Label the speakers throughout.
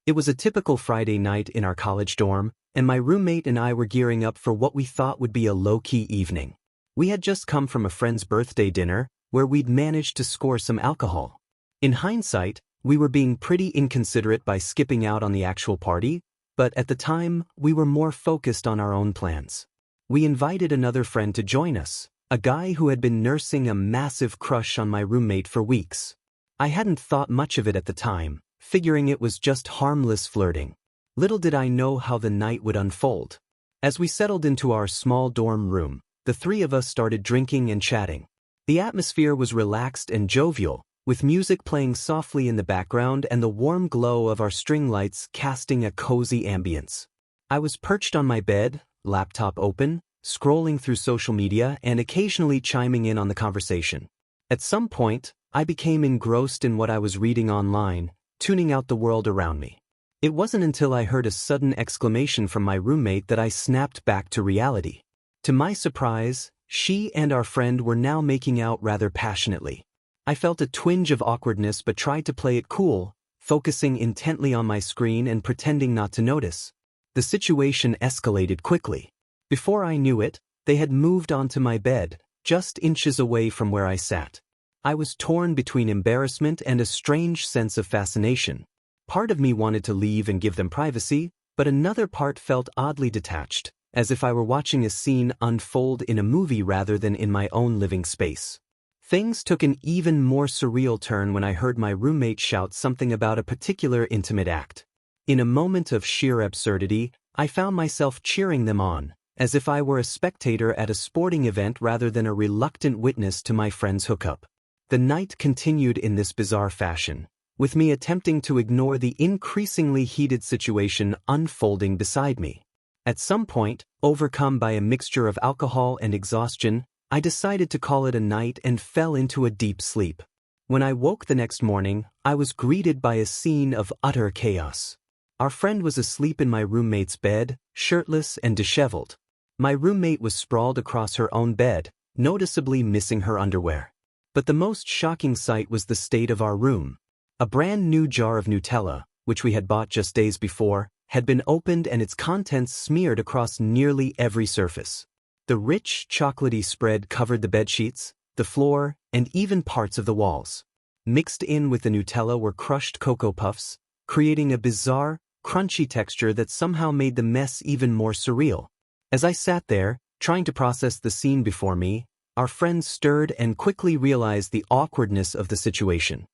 Speaker 1: It was a typical Friday night in our college dorm, and my roommate and I were gearing up for what we thought would be a low-key evening. We had just come from a friend's birthday dinner, where we'd managed to score some alcohol. In hindsight, we were being pretty inconsiderate by skipping out on the actual party, but at the time, we were more focused on our own plans. We invited another friend to join us, a guy who had been nursing a massive crush on my roommate for weeks. I hadn't thought much of it at the time, figuring it was just harmless flirting. Little did I know how the night would unfold. As we settled into our small dorm room, the three of us started drinking and chatting. The atmosphere was relaxed and jovial, with music playing softly in the background and the warm glow of our string lights casting a cozy ambience. I was perched on my bed, laptop open, scrolling through social media and occasionally chiming in on the conversation. At some point, I became engrossed in what I was reading online, tuning out the world around me. It wasn't until I heard a sudden exclamation from my roommate that I snapped back to reality. To my surprise, she and our friend were now making out rather passionately. I felt a twinge of awkwardness but tried to play it cool, focusing intently on my screen and pretending not to notice. The situation escalated quickly. Before I knew it, they had moved onto my bed, just inches away from where I sat. I was torn between embarrassment and a strange sense of fascination. Part of me wanted to leave and give them privacy, but another part felt oddly detached, as if I were watching a scene unfold in a movie rather than in my own living space. Things took an even more surreal turn when I heard my roommate shout something about a particular intimate act. In a moment of sheer absurdity, I found myself cheering them on, as if I were a spectator at a sporting event rather than a reluctant witness to my friend's hookup. The night continued in this bizarre fashion, with me attempting to ignore the increasingly heated situation unfolding beside me. At some point, overcome by a mixture of alcohol and exhaustion, I decided to call it a night and fell into a deep sleep. When I woke the next morning, I was greeted by a scene of utter chaos. Our friend was asleep in my roommate's bed, shirtless and disheveled. My roommate was sprawled across her own bed, noticeably missing her underwear. But the most shocking sight was the state of our room. A brand new jar of Nutella, which we had bought just days before, had been opened and its contents smeared across nearly every surface. The rich, chocolatey spread covered the bedsheets, the floor, and even parts of the walls. Mixed in with the Nutella were crushed Cocoa Puffs, creating a bizarre, crunchy texture that somehow made the mess even more surreal. As I sat there, trying to process the scene before me, our friend stirred and quickly realized the awkwardness of the situation.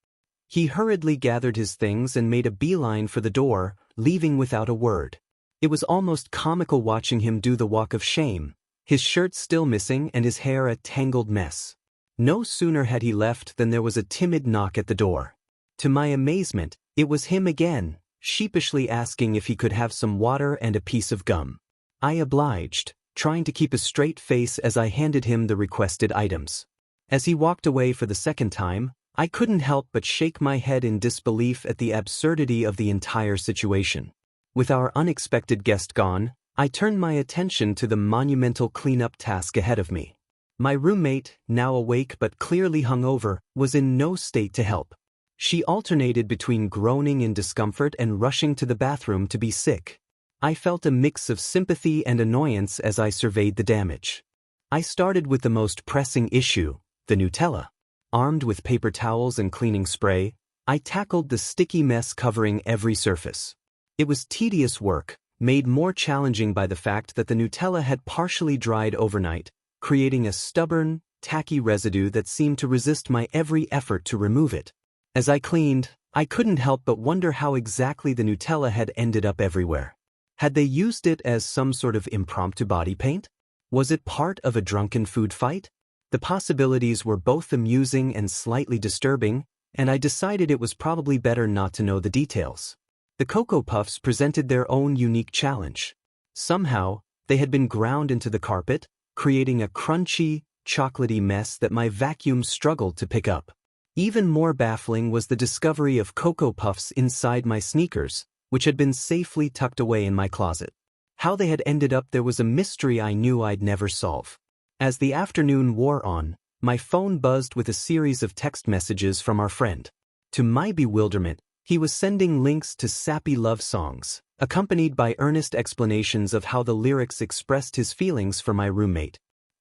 Speaker 1: He hurriedly gathered his things and made a beeline for the door, leaving without a word. It was almost comical watching him do the walk of shame, his shirt still missing and his hair a tangled mess. No sooner had he left than there was a timid knock at the door. To my amazement, it was him again, sheepishly asking if he could have some water and a piece of gum. I obliged, trying to keep a straight face as I handed him the requested items. As he walked away for the second time, I couldn't help but shake my head in disbelief at the absurdity of the entire situation. With our unexpected guest gone, I turned my attention to the monumental cleanup task ahead of me. My roommate, now awake but clearly hungover, was in no state to help. She alternated between groaning in discomfort and rushing to the bathroom to be sick. I felt a mix of sympathy and annoyance as I surveyed the damage. I started with the most pressing issue, the Nutella. Armed with paper towels and cleaning spray, I tackled the sticky mess covering every surface. It was tedious work, made more challenging by the fact that the Nutella had partially dried overnight, creating a stubborn, tacky residue that seemed to resist my every effort to remove it. As I cleaned, I couldn't help but wonder how exactly the Nutella had ended up everywhere. Had they used it as some sort of impromptu body paint? Was it part of a drunken food fight? The possibilities were both amusing and slightly disturbing, and I decided it was probably better not to know the details. The Cocoa Puffs presented their own unique challenge. Somehow, they had been ground into the carpet, creating a crunchy, chocolatey mess that my vacuum struggled to pick up. Even more baffling was the discovery of Cocoa Puffs inside my sneakers, which had been safely tucked away in my closet. How they had ended up there was a mystery I knew I'd never solve. As the afternoon wore on, my phone buzzed with a series of text messages from our friend. To my bewilderment, He was sending links to sappy love songs, accompanied by earnest explanations of how the lyrics expressed his feelings for my roommate.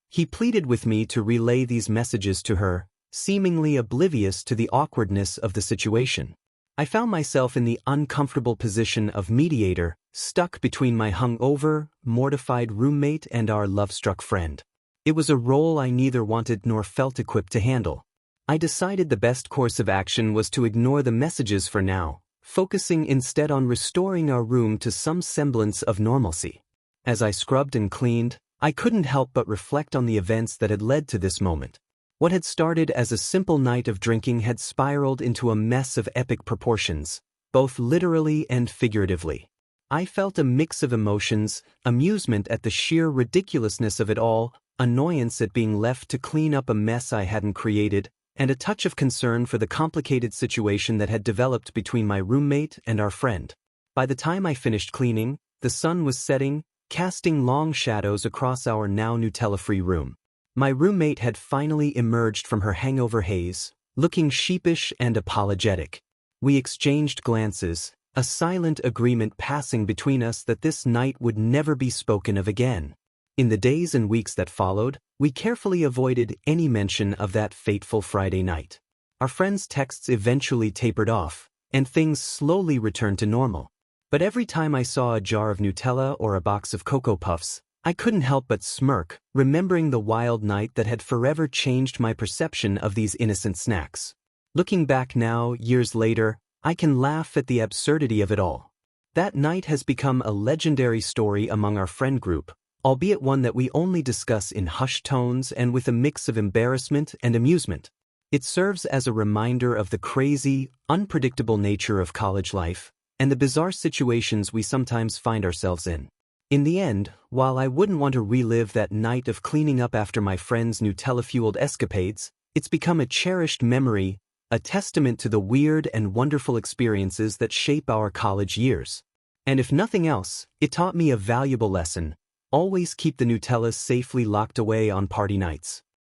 Speaker 1: He pleaded with me to relay these messages to her, seemingly oblivious to the awkwardness of the situation. I found myself in the uncomfortable position of mediator, stuck between my hungover, mortified roommate and our love-struck friend. It was a role I neither wanted nor felt equipped to handle. I decided the best course of action was to ignore the messages for now, focusing instead on restoring our room to some semblance of normalcy. As I scrubbed and cleaned, I couldn't help but reflect on the events that had led to this moment. What had started as a simple night of drinking had spiraled into a mess of epic proportions, both literally and figuratively. I felt a mix of emotions, amusement at the sheer ridiculousness of it all, annoyance at being left to clean up a mess I hadn't created, and a touch of concern for the complicated situation that had developed between my roommate and our friend. By the time I finished cleaning, the sun was setting, casting long shadows across our now Nutella-free room. My roommate had finally emerged from her hangover haze, looking sheepish and apologetic. We exchanged glances, a silent agreement passing between us that this night would never be spoken of again. In the days and weeks that followed, we carefully avoided any mention of that fateful Friday night. Our friends' texts eventually tapered off, and things slowly returned to normal. But every time I saw a jar of Nutella or a box of Cocoa Puffs, I couldn't help but smirk, remembering the wild night that had forever changed my perception of these innocent snacks. Looking back now, years later, I can laugh at the absurdity of it all. That night has become a legendary story among our friend group, albeit one that we only discuss in hushed tones and with a mix of embarrassment and amusement. It serves as a reminder of the crazy, unpredictable nature of college life, and the bizarre situations we sometimes find ourselves in. In the end, while I wouldn't want to relive that night of cleaning up after my friend's Nutella-fueled escapades, it's become a cherished memory, a testament to the weird and wonderful experiences that shape our college years. And if nothing else, it taught me a valuable lesson: always keep the Nutellas safely locked away on party nights.